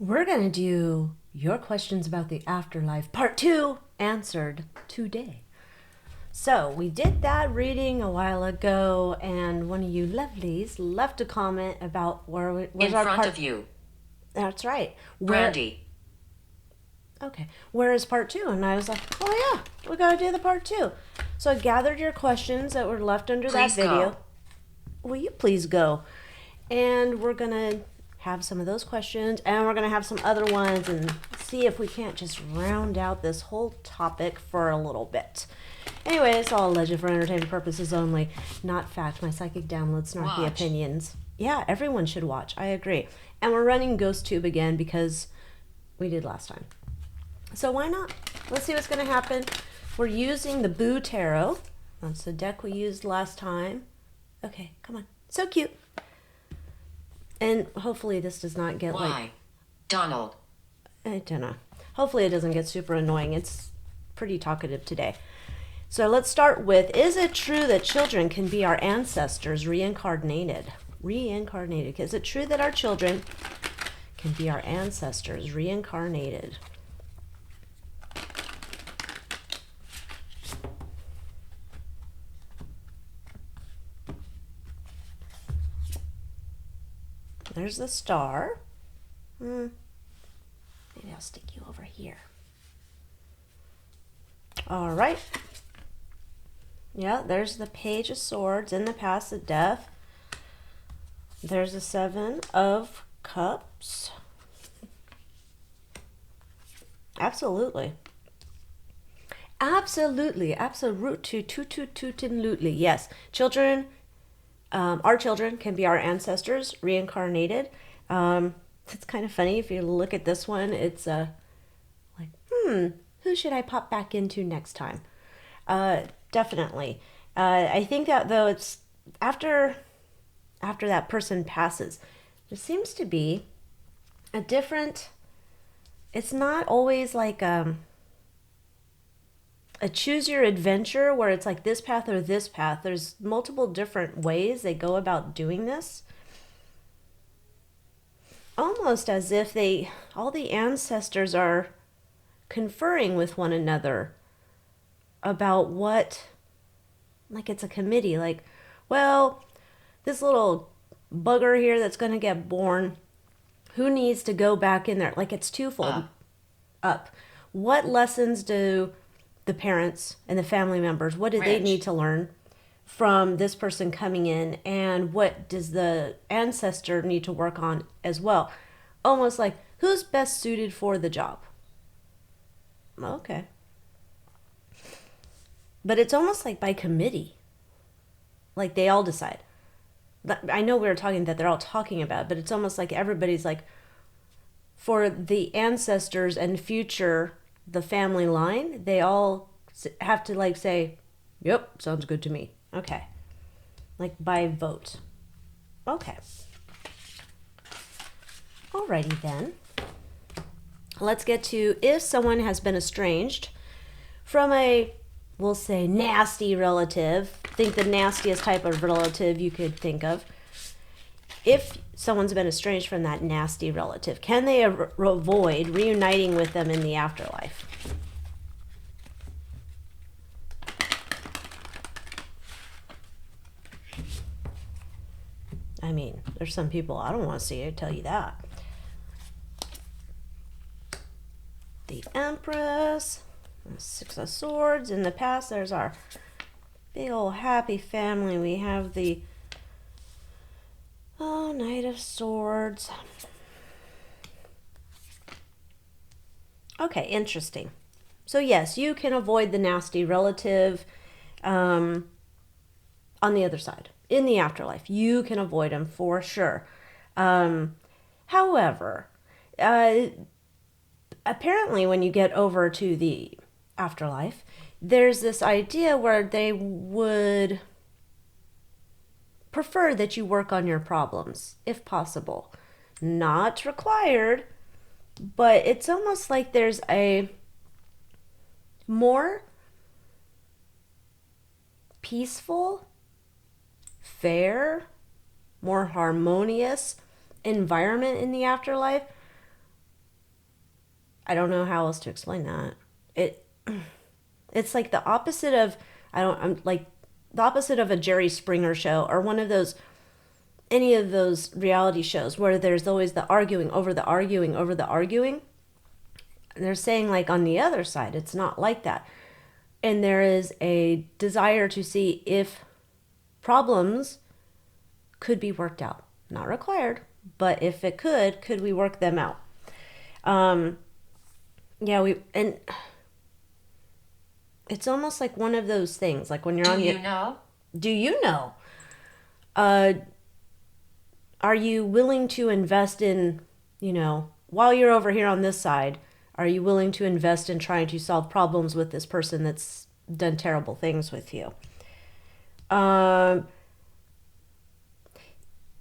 We're going to do your questions about the afterlife, part 2, answered today. So we did that reading a while ago, and one of you lovelies left a comment about where's in our front part. of you. That's right. Brandy. Okay. Where is part 2? And I was like, oh yeah, we got to do the part 2. So I gathered your questions that were left under that Please video. go. Will you please go? And we're going to have some of those questions, and we're going to have some other ones, and see if we can't just round out this whole topic for a little bit. Anyway, it's all alleged for entertainment purposes only, not fact. My psychic downloads, not the Watch. opinions. Yeah, everyone should watch. I agree. And we're running GhostTube again because we did last time. So why not? Let's see what's going to happen. We're using the Boo Tarot. That's the deck we used last time. Okay, come on. So cute. And hopefully this does not get Why? Donald. I don't know. Hopefully it doesn't get super annoying. It's pretty talkative today. So let's start with, is it true that children can be our ancestors reincarnated? Reincarnated. Is it true that our children can be our ancestors reincarnated? There's the star. Maybe I'll stick you over here. All right. Yeah, there's the Page of Swords in the past of death. There's the Seven of Cups. Absolutely. Absolutely. Absolutely. Yes. Children, our children can be our ancestors reincarnated. It's kind of funny if you look at this one. It's like, who should I pop back into next time? Definitely. I think that though it's after that person passes, there seems to be a different. It's not always like a choose your adventure where it's like this path or this path. There's multiple different ways they go about doing this. Almost as if all the ancestors are conferring with one another about what, like it's a committee, like, well, this little bugger here that's going to get born, who needs to go back in there? Like it's twofold. Up. What lessons do the parents and the family members, what do they Rich. need to learn from this person coming in, and what does the ancestor need to work on as well? Almost like, who's best suited for the job? Okay. But it's almost like by committee. Like they all decide. I know we were talking that they're all talking about it, but it's almost like everybody's like, for the ancestors and future, the family line, they all have to like say, yep, sounds good to me. Okay. Like by vote. Okay. Alrighty then. Let's get to, if someone has been estranged from a, we'll say, nasty relative, think the nastiest type of relative you could think of. If someone's been estranged from that nasty relative, can they avoid reuniting with them in the afterlife? I mean, there's some people I don't want to see, I tell you that. The Empress, the Six of Swords. In the past, there's our big old happy family. We have the Knight of Swords. Okay, interesting. So yes, you can avoid the nasty relative on the other side. In the afterlife, you can avoid them for sure. However, apparently when you get over to the afterlife, there's this idea where they would prefer that you work on your problems, if possible. Not required, but it's almost like there's a more peaceful, fair, more harmonious environment in the afterlife I don't know how else to explain that. It it's like the opposite of I'm like the opposite of a Jerry Springer show or one of those any of those reality shows where there's always the arguing over the arguing over the arguing. They're saying like on the other side it's not like that. And there is a desire to see if problems could be worked out. Not required, but if it could we work them out? Yeah, and it's almost like one of those things, like when you're Do on you know? Do you know? Uh, are you willing to invest in, while you're over here on this side, are you willing to invest in trying to solve problems with this person that's done terrible things with you?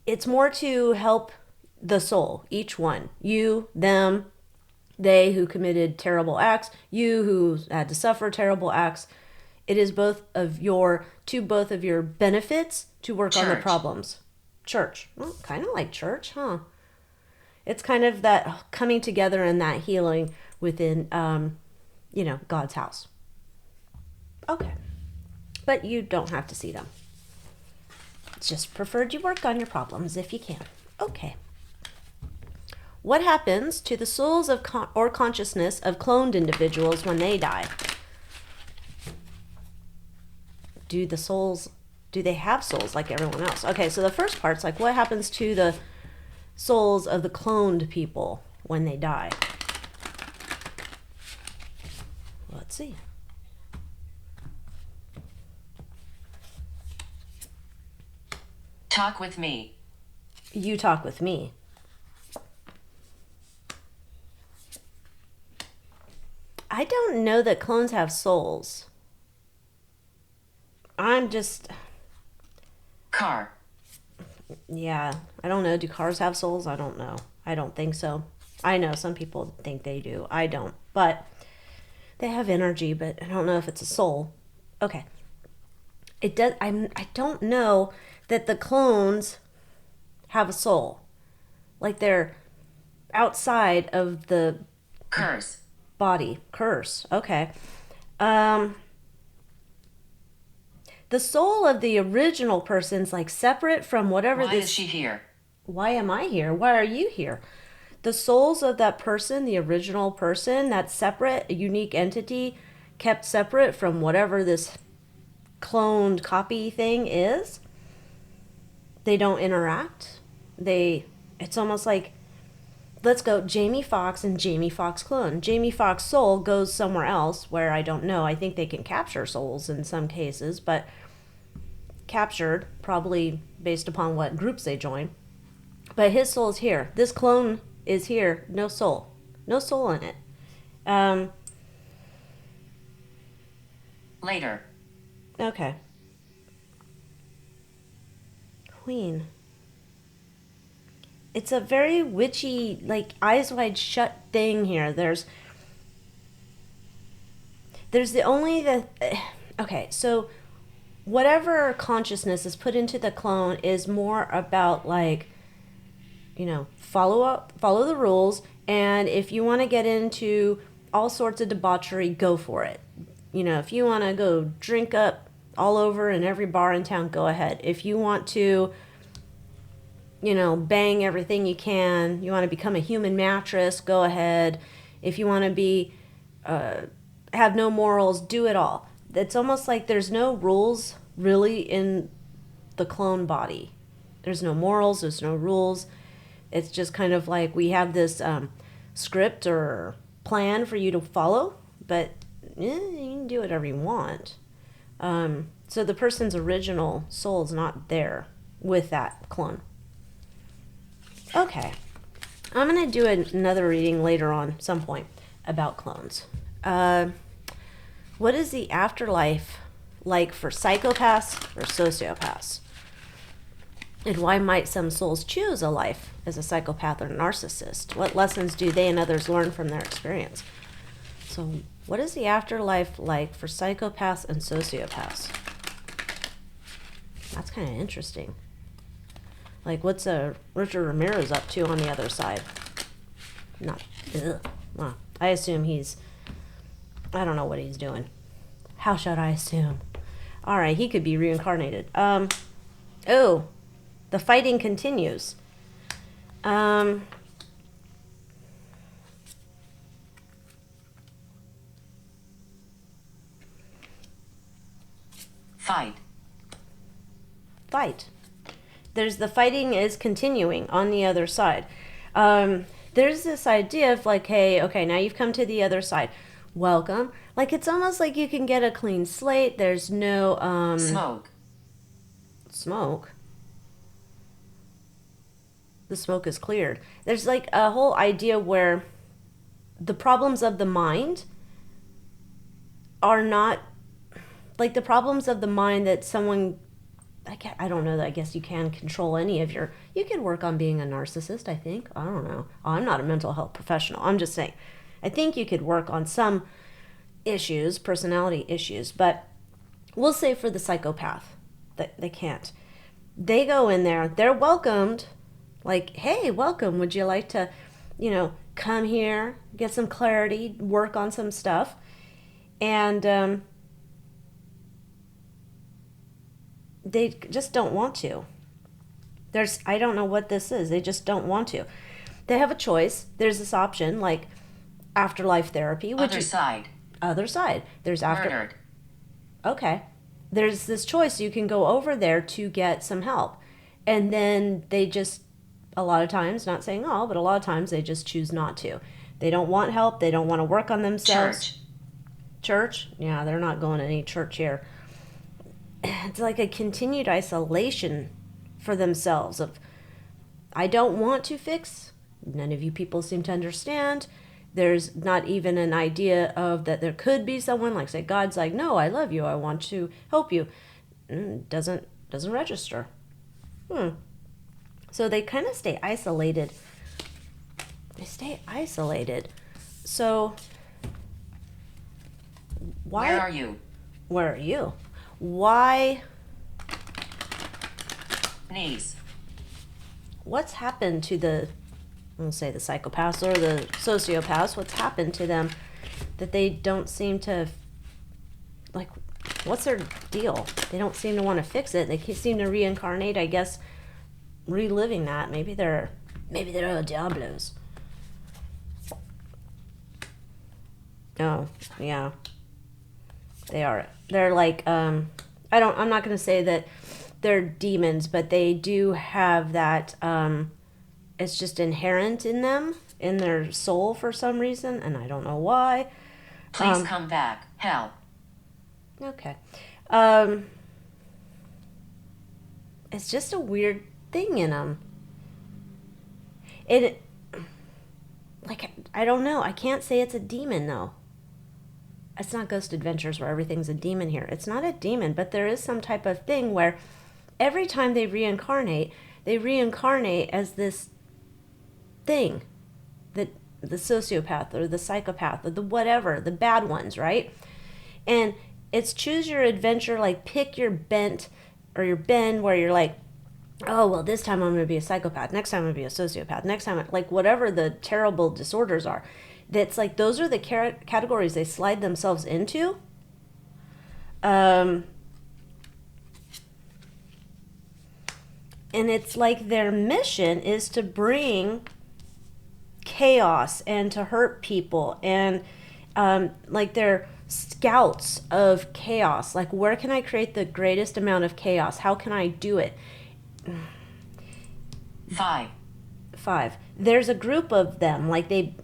It's more to help the soul, each one. You, them, they who committed terrible acts, you who had to suffer terrible acts. It is both of your benefits to work on the problems. Church. Well, kind of like church, huh? It's kind of that coming together and that healing within, God's house. Okay. But you don't have to see them. It's just preferred you work on your problems if you can. Okay. What happens to the souls of or consciousness of cloned individuals when they die? Do they have souls like everyone else? Okay, so the first part's like, what happens to the souls of the cloned people when they die? Let's see. Talk with me. You talk with me. I don't know that clones have souls. I'm just... Car. Yeah, I don't know. Do cars have souls? I don't know. I don't think so. I know some people think they do. I don't. But they have energy, but I don't know if it's a soul. Okay. It does. I don't know that the clones have a soul. Like they're outside of the Curse. Body. Curse. Okay. The soul of the original person's like separate from whatever Why is she here? Why am I here? Why are you here? The souls of that person, the original person, that separate, a unique entity, kept separate from whatever this cloned copy thing is. They don't interact. It's almost like, let's go Jamie Foxx and Jamie Foxx clone. Jamie Foxx soul goes somewhere else where I don't know. I think they can capture souls in some cases, but captured, probably based upon what groups they join. But his soul's here. This clone is here. No soul. No soul in it. Later. Okay. Queen. It's a very witchy, like, eyes wide shut thing here. There's okay, so whatever consciousness is put into the clone is more about, like, follow the rules, and if you want to get into all sorts of debauchery, go for it. If you want to go drink up all over in every bar in town, go ahead. If you want to, bang everything you can, you want to become a human mattress, go ahead. If you want to be, have no morals, do it all. It's almost like there's no rules really in the clone body. There's no morals, there's no rules. It's just kind of like we have this script or plan for you to follow, but you can do whatever you want. So the person's original soul's not there with that clone. Okay. I'm going to do another reading later on, some point, about clones. What is the afterlife like for psychopaths or sociopaths? And why might some souls choose a life as a psychopath or narcissist? What lessons do they and others learn from their experience? So, what is the afterlife like for psychopaths and sociopaths? That's kind of interesting. Like, what's Richard Ramirez up to on the other side? Not, ugh. Well, I assume I don't know what he's doing. How should I assume? All right, he could be reincarnated. Oh, the fighting continues. Fight. Fight. There's the fighting is continuing on the other side. There's this idea of like, hey, okay, now you've come to the other side. Welcome. Like it's almost like you can get a clean slate. There's no Smoke. smoke. The smoke is cleared. There's like a whole idea where the problems of the mind are not like the problems of the mind that someone I don't know that I guess you can control any of you can work on being a narcissist, I think. I don't know. I'm not a mental health professional. I'm just saying. I think you could work on some issues, personality issues, but we'll say for the psychopath that they can't. They go in there, they're welcomed, like, hey, welcome. Would you like to, come here, get some clarity, work on some stuff? And they just don't want to. I don't know what this is. They just don't want to. They have a choice. There's this option like afterlife therapy, which Other side. other side. There's Murdered. Okay. There's this choice. You can go over there to get some help. And then they just, a lot of times, not saying all, but a lot of times they just choose not to. They don't want help. They don't want to work on themselves. Church? Yeah, they're not going to any church here. It's like a continued isolation for themselves of, I don't want to fix. None of you people seem to understand. There's not even an idea of that there could be someone like, say, God's like, no, I love you. I want to help you. Doesn't register. So they kind of stay isolated. So why? Where are you? Where are you? Why? Knees. What's happened to let's say the psychopaths or the sociopaths? What's happened to them that they don't seem to, like, what's their deal? They don't seem to want to fix it. They seem to reincarnate, I guess, reliving that. Maybe they're diablos. Oh, yeah. They are. They're like, I'm not going to say that they're demons, but they do have that, it's just inherent in them, in their soul for some reason, and I don't know why. Please come back. Hell. Okay. It's just a weird thing in them. I don't know. I can't say it's a demon, though. It's not Ghost Adventures where everything's a demon here. It's not a demon, but there is some type of thing where every time they reincarnate as this thing, that the sociopath or the psychopath or the whatever, the bad ones, right? And it's choose your adventure, like pick your bent or your bend where you're like, oh, well, this time I'm going to be a psychopath. Next time I'm going to be a sociopath. Next time, like whatever the terrible disorders are. That's like, those are the categories they slide themselves into. And it's like their mission is to bring chaos and to hurt people. And like they're scouts of chaos. Like, where can I create the greatest amount of chaos? How can I do it? 5. There's a group of them. Like they...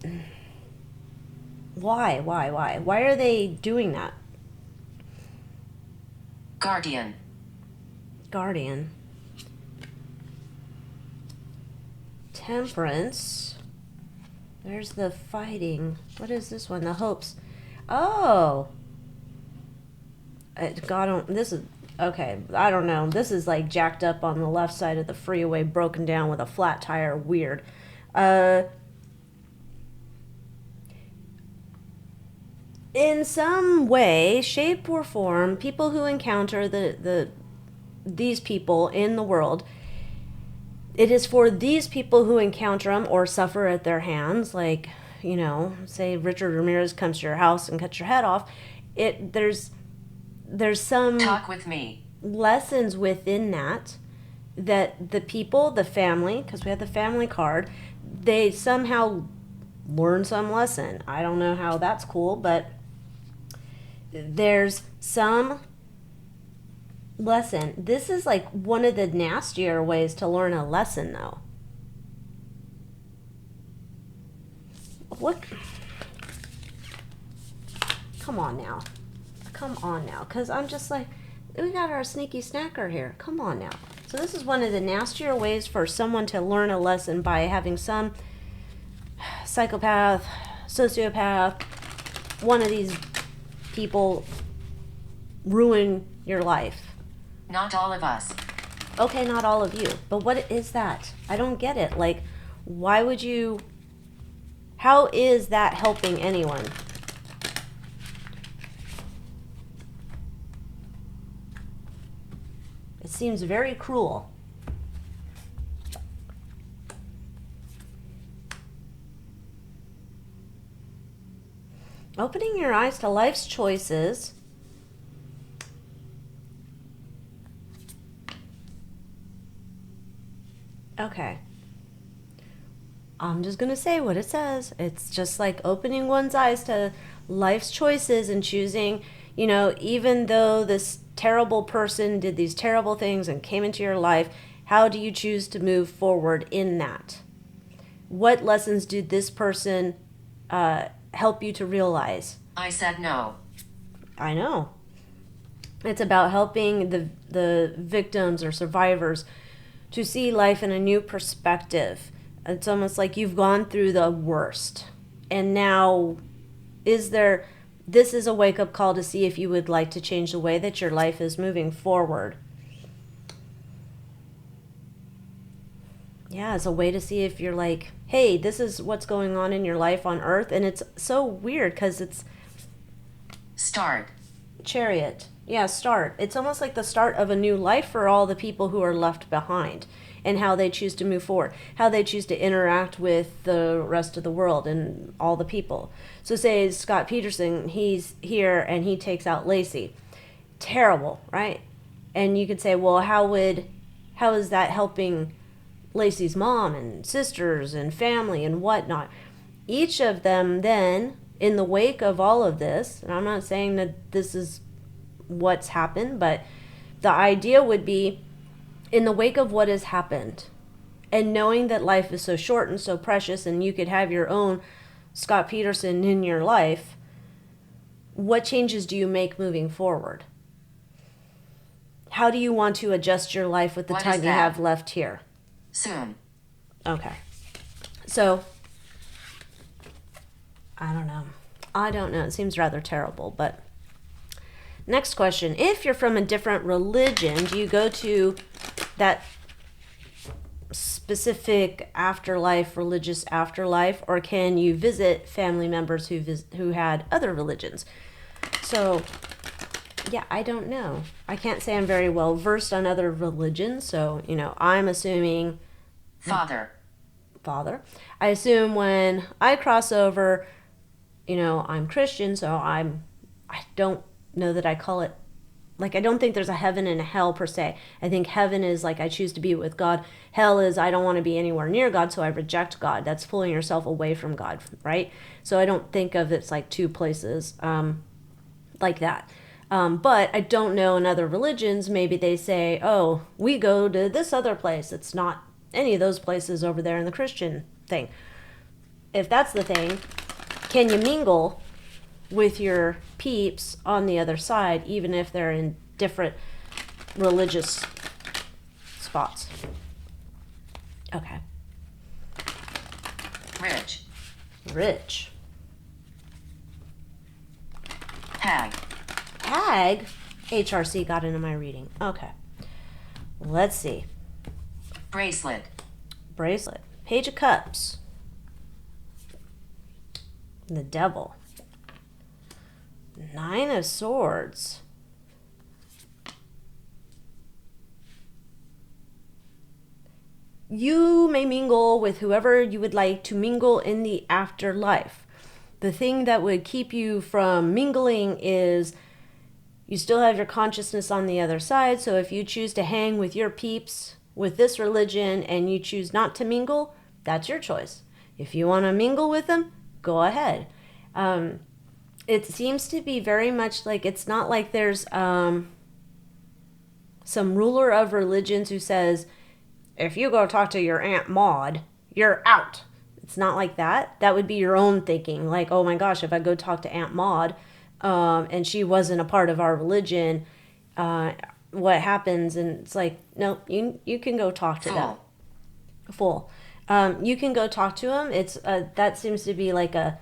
Why? Why are they doing that? Guardian. Temperance. There's the fighting. What is this one? The hopes. Oh. This is... Okay, I don't know. This is like jacked up on the left side of the freeway, broken down with a flat tire. Weird. In some way, shape, or form, people who encounter these people in the world, it is for these people who encounter them or suffer at their hands, like say Richard Ramirez comes to your house and cuts your head off, there's some Talk with me. lessons within that the people, the family, because we have the family card, they somehow learn some lesson. I don't know how that's cool, but there's some lesson. This is like one of the nastier ways to learn a lesson, though. What? Come on now. Because I'm just like, we got our sneaky snacker here. Come on now. So this is one of the nastier ways for someone to learn a lesson, by having some psychopath, sociopath, one of these people ruin your life. Not all of us. Okay, not all of you. But what is that? I don't get it. Like, why would you... How is that helping anyone? It seems very cruel. Opening your eyes to life's choices. Okay. I'm just going to say what it says. It's just like opening one's eyes to life's choices and choosing, even though this terrible person did these terrible things and came into your life, how do you choose to move forward in that? What lessons did this person help you to realize? I said no. I know. It's about helping the victims or survivors to see life in a new perspective. It's almost like you've gone through the worst. And now, this is a wake-up call to see if you would like to change the way that your life is moving forward. Yeah, it's a way to see if you're like, hey, this is what's going on in your life on Earth. And it's so weird because it's... Start. Chariot. Yeah, start. It's almost like the start of a new life for all the people who are left behind, and how they choose to move forward, how they choose to interact with the rest of the world and all the people. So say Scott Peterson, he's here and he takes out Lacey. Terrible, right? And you could say, well, how is that helping Lacey's mom and sisters and family and whatnot? Each of them then, in the wake of all of this, and I'm not saying that this is what's happened, but the idea would be, in the wake of what has happened, and knowing that life is so short and so precious, and you could have your own Scott Peterson in your life, what changes do you make moving forward? How do you want to adjust your life with the What time is you that? have left here? Soon. Okay. So, I don't know. It seems rather terrible, but... Next question. If you're from a different religion, do you go to that specific afterlife, religious afterlife, or can you visit family members who had other religions? So, yeah, I don't know. I can't say I'm very well versed on other religions, so, I'm assuming... Father. I assume when I cross over, I'm Christian, so I don't know that I call it, like, I don't think there's a heaven and a hell per se. I think heaven is like, I choose to be with God. Hell is, I don't want to be anywhere near God, so I reject God. That's pulling yourself away from God, right? So I don't think of it's like two places like that. But I don't know in other religions, maybe they say, oh, we go to this other place. It's not any of those places over there in the Christian thing. If that's the thing, can you mingle with your peeps on the other side, even if they're in different religious spots? Okay. Rich. Hag. HRC got into my reading. Okay. Let's see. Bracelet. Page of Cups. The Devil. 9 of Swords. you may mingle with whoever you would like to mingle in the afterlife. The thing that would keep you from mingling is you still have your consciousness on the other side. So if you choose to hang with your peeps with this religion and you choose not to mingle, that's your choice. If you want to mingle with them, go ahead. It seems to be very much like, it's not like there's some ruler of religions who says, if you go talk to your Aunt Maud, you're out. It's not like that. That would be your own thinking. Like, oh my gosh, if I go talk to Aunt Maud and she wasn't a part of our religion, what happens? And it's like, no, you can go talk to them. Full. You can go talk to them. It's that seems to be like a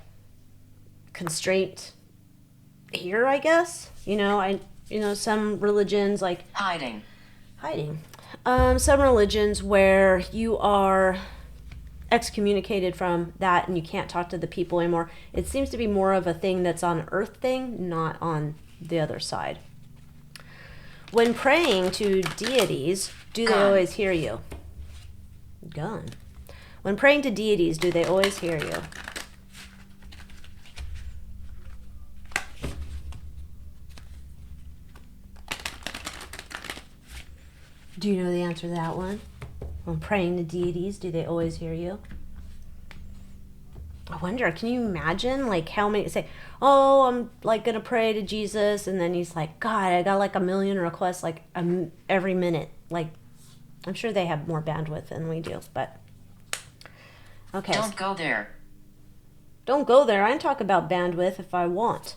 constraint here, I guess. Some religions like Hiding. Some religions where you are excommunicated from that and you can't talk to the people anymore. It seems to be more of a thing that's on an earth thing, not on the other side. When praying to deities, do they always hear you? Gun. When praying to deities, do they always hear you? Do you know the answer to that one? When praying to deities, do they always hear you? I wonder, can you imagine like how many say, oh, I'm like gonna pray to Jesus, and then he's like, God, I got like 1 million requests like every minute. Like, I'm sure they have more bandwidth than we do, but okay. Don't go there. Don't go there. I can talk about bandwidth if I want.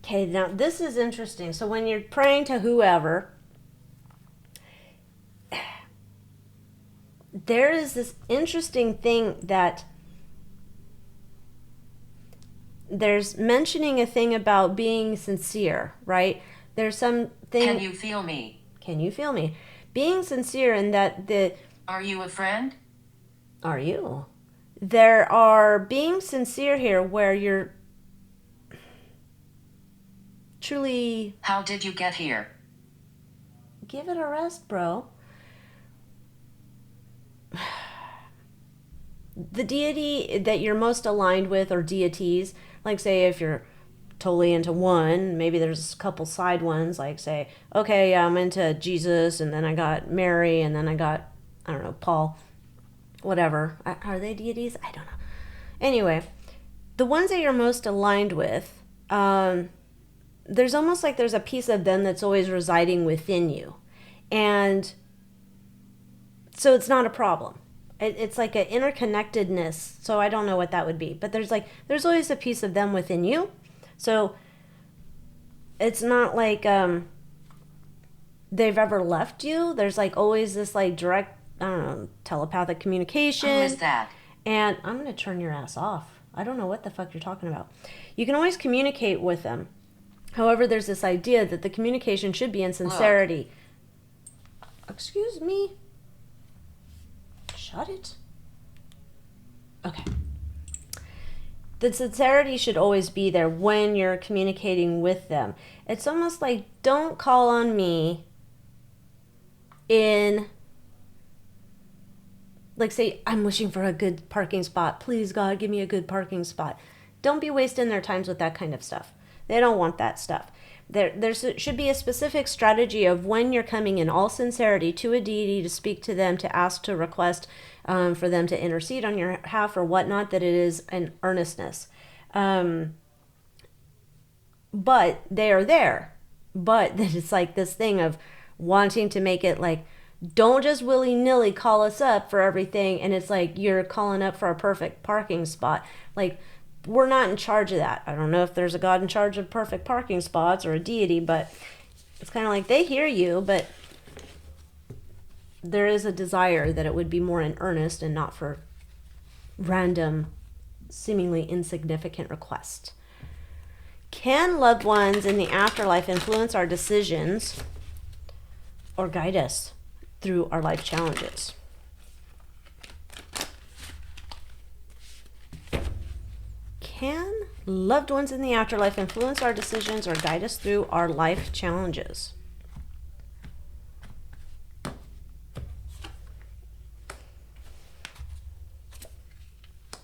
Okay, now this is interesting. So when you're praying to whoever, there is this interesting thing that there's mentioning a thing about being sincere, right? There's something. Can you feel me? Can you feel me? Being sincere in that Are you a friend? Are you? There are being sincere here where you're truly. How did you get here? Give it a rest, bro. The deity that you're most aligned with, or deities, like say if you're totally into one, maybe there's a couple side ones, like say, okay, I'm into Jesus, and then I got Mary, and then I got, I don't know, Paul, whatever. Are they deities? I don't know. Anyway, the ones that you're most aligned with, there's almost like there's a piece of them that's always residing within you. And so it's not a problem. It's like an interconnectedness. So I don't know what that would be. But there's always a piece of them within you. So it's not like they've ever left you. There's like always this like direct, I don't know, telepathic communication. Who is that? And I'm going to turn your ass off. I don't know what the fuck you're talking about. You can always communicate with them. However, there's this idea that the communication should be in sincerity. Look. Excuse me? Shut it. Okay. The sincerity should always be there when you're communicating with them. It's almost like, don't call on me in, like say, I'm wishing for a good parking spot. Please, God, give me a good parking spot. Don't be wasting their times with that kind of stuff. They don't want that stuff. There should be a specific strategy of when you're coming in all sincerity to a deity to speak to them, to ask, to request for them to intercede on your behalf or whatnot, that it is an earnestness. But they are there. But it's like this thing of wanting to make it like, don't just willy-nilly call us up for everything. And it's like you're calling up for a perfect parking spot. Like, we're not in charge of that. I don't know if there's a God in charge of perfect parking spots or a deity, but it's kind of like they hear you, but there is a desire that it would be more in earnest and not for random, seemingly insignificant requests. Can loved ones in the afterlife influence our decisions or guide us through our life challenges? Can loved ones in the afterlife influence our decisions or guide us through our life challenges?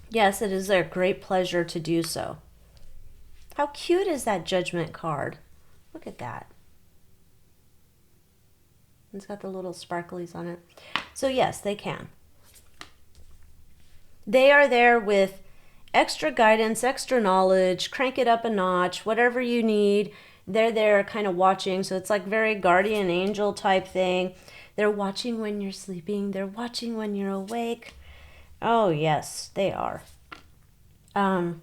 Yes, it is their great pleasure to do so. How cute is that judgment card? Look at that. It's got the little sparklies on it. So yes, they can. They are there with extra guidance, extra knowledge, crank it up a notch, whatever you need. They're there kind of watching. So it's like very guardian angel type thing. They're watching when you're sleeping. They're watching when you're awake. Oh, yes, they are. They're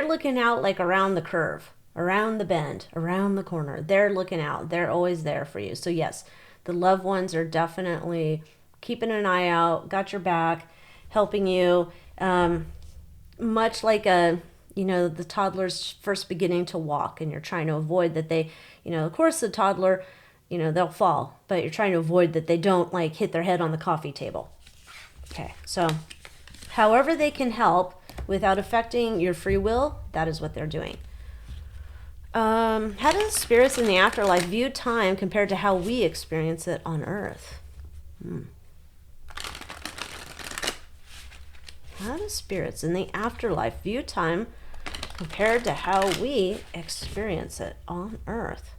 looking out like around the curve, around the bend, around the corner. They're looking out. They're always there for you. So yes, the loved ones are definitely keeping an eye out, got your back, helping you. Much like the toddler's first beginning to walk, and you're trying to avoid that they, of course the toddler, they'll fall, but you're trying to avoid that they don't like hit their head on the coffee table. Okay, so however they can help without affecting your free will, that is what they're doing. How do the spirits in the afterlife view time compared to how we experience it on Earth? How do spirits in the afterlife view time compared to how we experience it on Earth?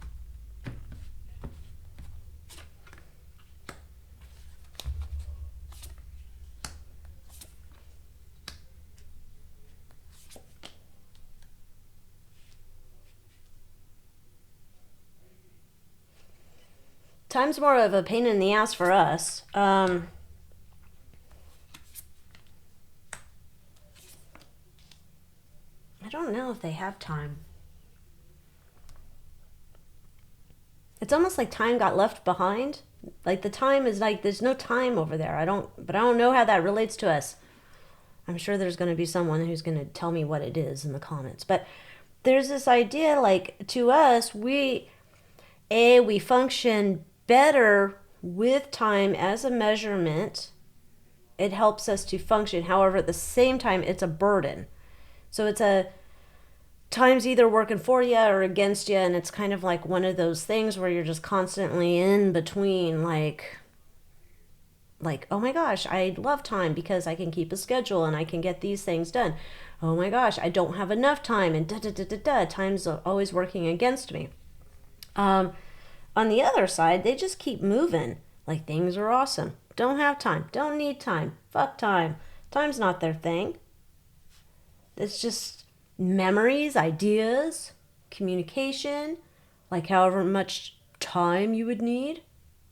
Time's more of a pain in the ass for us. I don't know if they have time. It's almost like time got left behind. Like the time is like there's no time over there. I don't know how that relates to us. I'm sure there's going to be someone who's going to tell me what it is in the comments. But there's this idea like to us we function better with time as a measurement. It helps us to function. However, at the same time, it's a burden. So it's a time's either working for you or against you, and it's kind of like one of those things where you're just constantly in between, like oh my gosh, I love time because I can keep a schedule and I can get these things done. Oh my gosh, I don't have enough time, and time's always working against me. On the other side, they just keep moving. Like things are awesome. Don't have time. Don't need time. Fuck time. Time's not their thing. It's just memories, ideas, communication, like however much time you would need.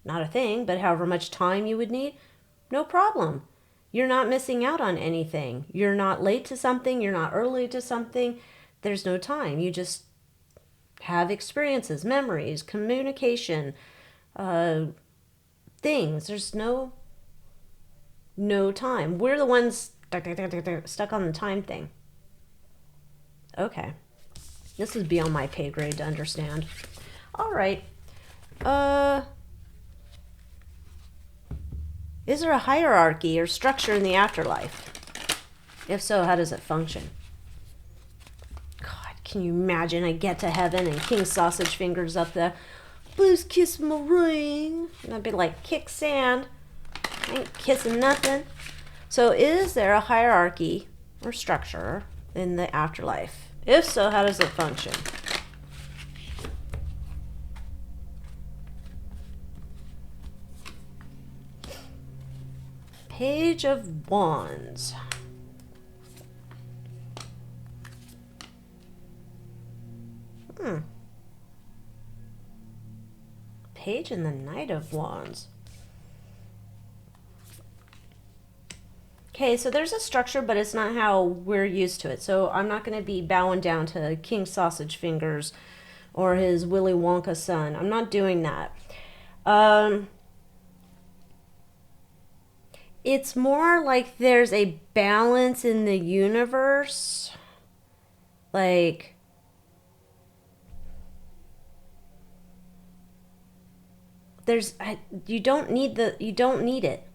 Not a thing, but however much time you would need. No problem. You're not missing out on anything. You're not late to something. You're not early to something. There's no time. You just have experiences, memories, communication, things. There's no time. We're the ones stuck on the time thing. Okay. This is beyond my pay grade to understand. All right. Is there a hierarchy or structure in the afterlife? If so, how does it function? Can you imagine I get to heaven and King Sausage Fingers up there, please kiss my ring. And I'd be like, kick sand. I ain't kissing nothing. So is there a hierarchy or structure in the afterlife? If so, how does it function? Page of Wands. Page and the Knight of Wands. Okay, so there's a structure, but it's not how we're used to it. So I'm not going to be bowing down to King Sausage Fingers or his Willy Wonka son. I'm not doing that. It's more like there's a balance in the universe. Like, you don't need it.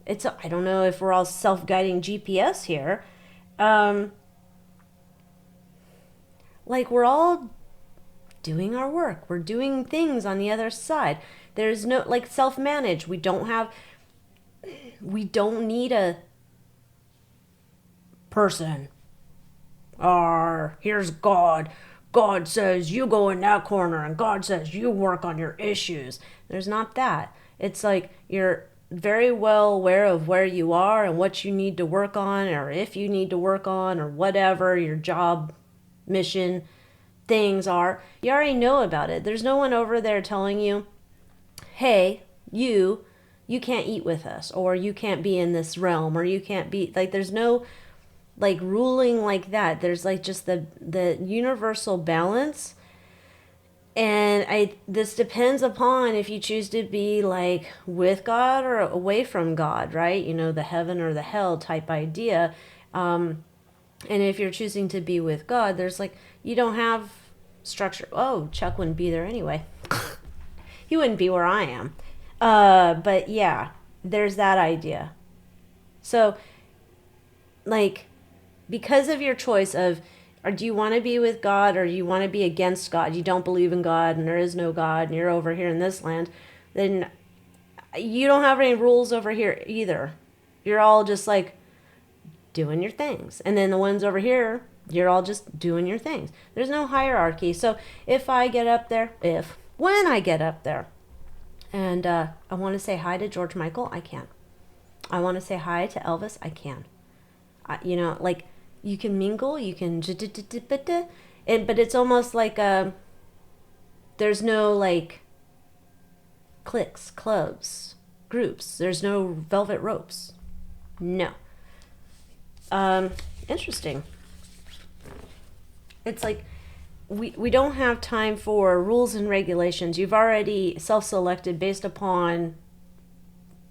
I don't know if we're all self-guiding GPS here. Um, like we're all doing our work. We're doing things on the other side. There's no like self-manage. We don't need a person. Or here's God. God says you go in that corner and God says you work on your issues. There's not that. It's like you're very well aware of where you are and what you need to work on or if you need to work on or whatever your job mission things are. You already know about it. There's no one over there telling you, "Hey, you can't eat with us or you can't be in this realm or you can't be like there's no like ruling like that. There's like just the universal balance, and I this depends upon if you choose to be like with God or away from God, right? You know, the heaven or the hell type idea. And if you're choosing to be with God, there's like you don't have structure. Oh, Chuck wouldn't be there anyway. He wouldn't be where I am. But yeah, there's that idea. So like because of your choice of or do you want to be with God or do you want to be against God? You don't believe in God and there is no God and you're over here in this land, then you don't have any rules over here either. You're all just like doing your things. And then the ones over here, you're all just doing your things. There's no hierarchy. So if I get up there, when I get up there and I want to say hi to George Michael, I can. I want to say hi to Elvis, I can. You know, like you can mingle, you can, but it's almost like there's no like cliques, clubs, groups. There's no velvet ropes. No. Interesting. It's like we don't have time for rules and regulations. You've already self-selected based upon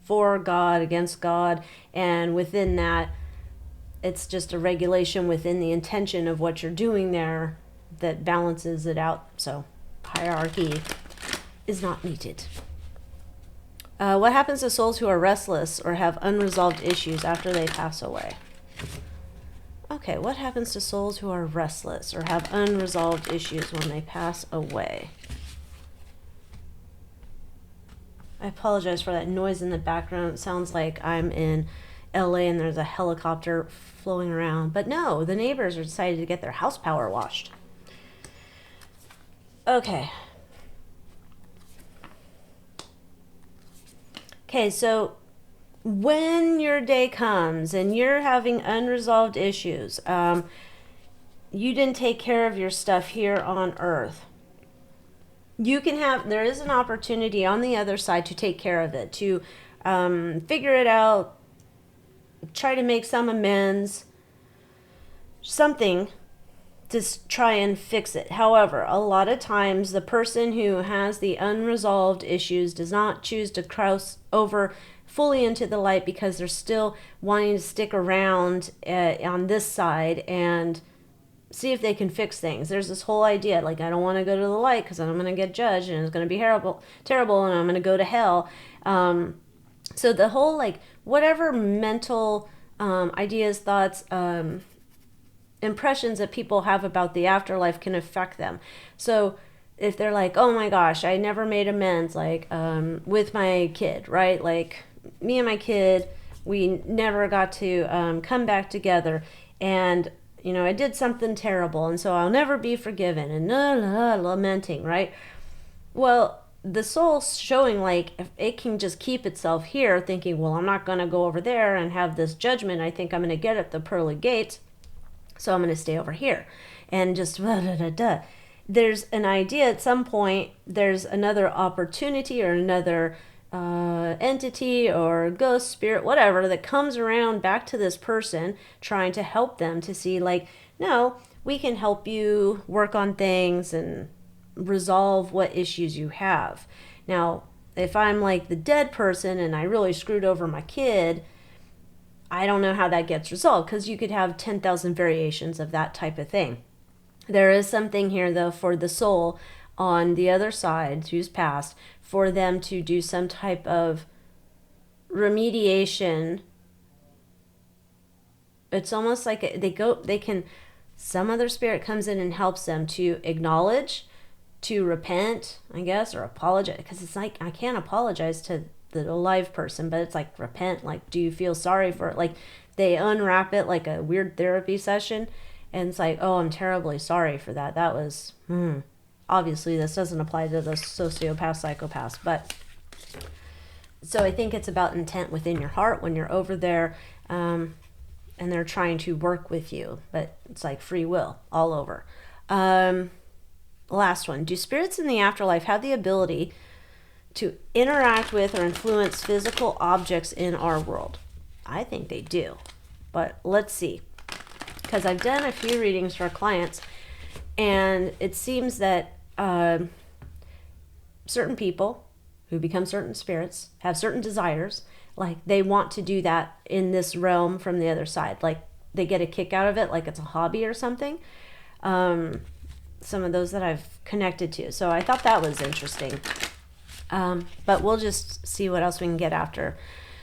for God, against God, and within that it's just a regulation within the intention of what you're doing there that balances it out. So hierarchy is not needed. What happens to souls who are restless or have unresolved issues after they pass away? Okay, what happens to souls who are restless or have unresolved issues when they pass away? I apologize for that noise in the background. It sounds like I'm in LA and there's a helicopter flowing around. But no, the neighbors are decided to get their house power washed. Okay. Okay, so when your day comes and you're having unresolved issues, you didn't take care of your stuff here on Earth. There is an opportunity on the other side to take care of it, to figure it out, try to make some amends, something to try and fix it. However, a lot of times the person who has the unresolved issues does not choose to cross over fully into the light because they're still wanting to stick around on this side and see if they can fix things. There's this whole idea like I don't want to go to the light because I'm going to get judged and it's going to be terrible and I'm going to go to hell. So the whole like whatever mental ideas, thoughts, impressions that people have about the afterlife can affect them. So if they're like, oh my gosh, I never made amends like with my kid, right? Like me and my kid, we never got to come back together, and you know I did something terrible, and so I'll never be forgiven, and lamenting, right? Well, the soul's showing like if it can just keep itself here thinking, well, I'm not going to go over there and have this judgment. I think I'm going to get at the pearly gates, so I'm going to stay over here and just there's an idea at some point there's another opportunity or another entity or ghost spirit whatever that comes around back to this person trying to help them to see like, no, we can help you work on things and resolve what issues you have. Now if I'm like the dead person and I really screwed over my kid, I don't know how that gets resolved because you could have 10,000 variations of that type of thing. There is something here though for the soul on the other side who's passed for them to do some type of remediation It's almost like they can, some other spirit comes in and helps them to acknowledge, to repent, I guess, or apologize. Because it's like, I can't apologize to the alive person, but it's like repent. Like, do you feel sorry for it? Like, they unwrap it like a weird therapy session. And it's like, oh, I'm terribly sorry for that. That was, obviously this doesn't apply to the sociopath, psychopaths. But so I think it's about intent within your heart when you're over there, and they're trying to work with you. But it's like free will all over. Last one. Do spirits in the afterlife have the ability to interact with or influence physical objects in our world? I think they do. But let's see. Because I've done a few readings for clients, and it seems that certain people who become certain spirits have certain desires. Like, they want to do that in this realm from the other side. Like, they get a kick out of it, like it's a hobby or something. Some of those that I've connected to. So I thought that was interesting. But we'll just see what else we can get after.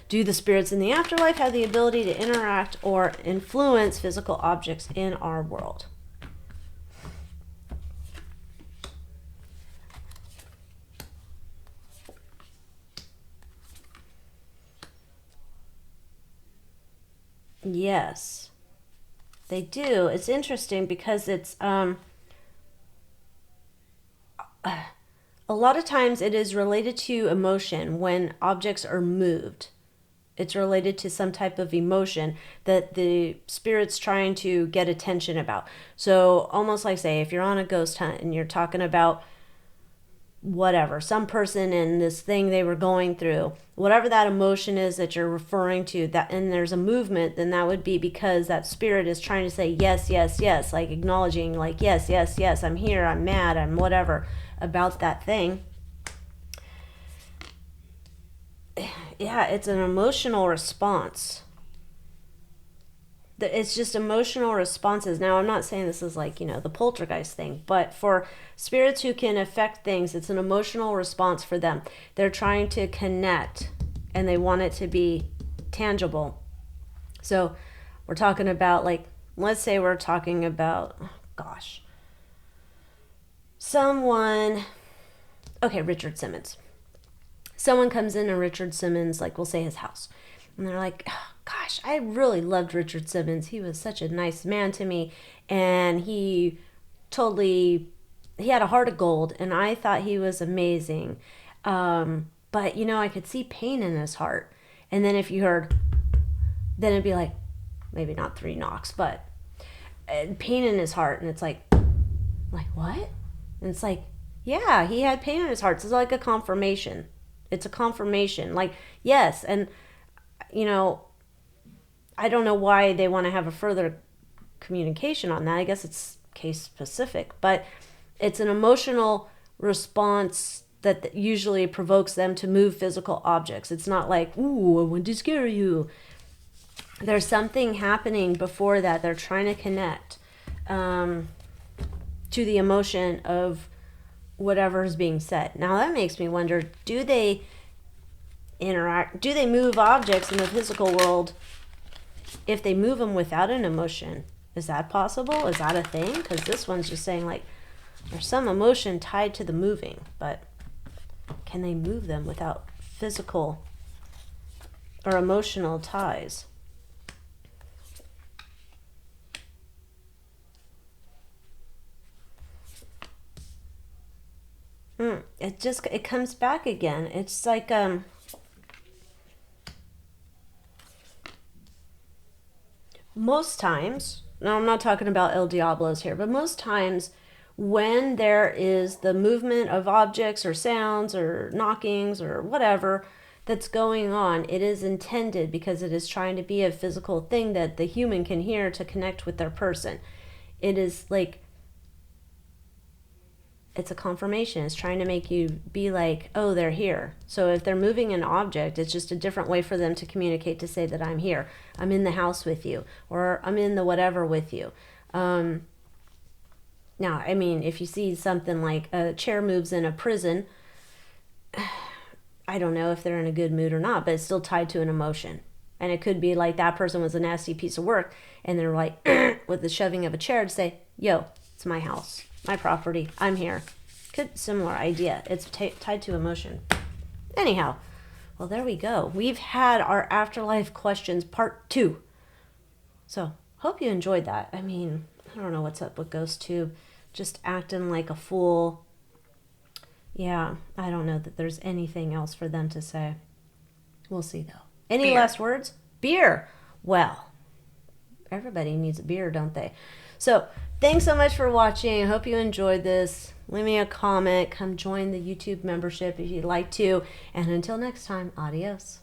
Do the spirits in the afterlife have the ability to interact or influence physical objects in our world? Yes, they do. It's interesting because it's a lot of times it is related to emotion when objects are moved. It's related to some type of emotion that the spirit's trying to get attention about. So almost like, say, if you're on a ghost hunt and you're talking about whatever, some person and this thing they were going through, whatever that emotion is that you're referring to, that, and there's a movement, then that would be because that spirit is trying to say yes, yes, yes, like acknowledging, like, yes, yes, yes, I'm here, I'm mad, I'm whatever about that thing. Yeah, it's an emotional response. It's just emotional responses. Now, I'm not saying this is like, the poltergeist thing, but for spirits who can affect things, it's an emotional response for them. They're trying to connect and they want it to be tangible. So we're talking about, like, let's say we're talking about, someone, okay, Richard Simmons. Someone comes in and Richard Simmons, like, we'll say his house. And they're like, oh, gosh, I really loved Richard Simmons. He was such a nice man to me. And he had a heart of gold. And I thought he was amazing. But, I could see pain in his heart. And then if you heard, then it'd be like, maybe not 3 knocks, but pain in his heart. And it's like, what? And it's like, yeah, he had pain in his heart. So it's like a confirmation. It's a confirmation. Like, yes. And, I don't know why they want to have a further communication on that. I guess it's case specific. But it's an emotional response that usually provokes them to move physical objects. It's not like, ooh, I want to scare you. There's something happening before that. They're trying to connect to the emotion of whatever is being said. Now that makes me wonder, do they interact? Do they move objects in the physical world if they move them without an emotion? Is that possible? Is that a thing? Because this one's just saying, like, there's some emotion tied to the moving, but can they move them without physical or emotional ties? It comes back again. It's like, most times, now I'm not talking about El Diablos here, but most times when there is the movement of objects or sounds or knockings or whatever that's going on, it is intended because it is trying to be a physical thing that the human can hear to connect with their person. It is like, it's a confirmation. It's trying to make you be like, oh, they're here. So if they're moving an object, it's just a different way for them to communicate, to say that I'm here. I'm in the house with you, or I'm in the whatever with you. Now, I mean, if you see something like a chair moves in a prison, I don't know if they're in a good mood or not, but it's still tied to an emotion. And it could be like that person was a nasty piece of work, and they're like, with the shoving of a chair to say, yo, it's my house, my property, I'm here. Similar idea. It's tied to emotion. Anyhow, well, there we go. We've had our afterlife questions part 2. So, hope you enjoyed that. I mean, I don't know what's up with GhostTube. Just acting like a fool. Yeah, I don't know that there's anything else for them to say. We'll see, though. Any last words? Beer. Well, everybody needs a beer, don't they? So, thanks so much for watching. I hope you enjoyed this. Leave me a comment. Come join the YouTube membership if you'd like to. And until next time, adios.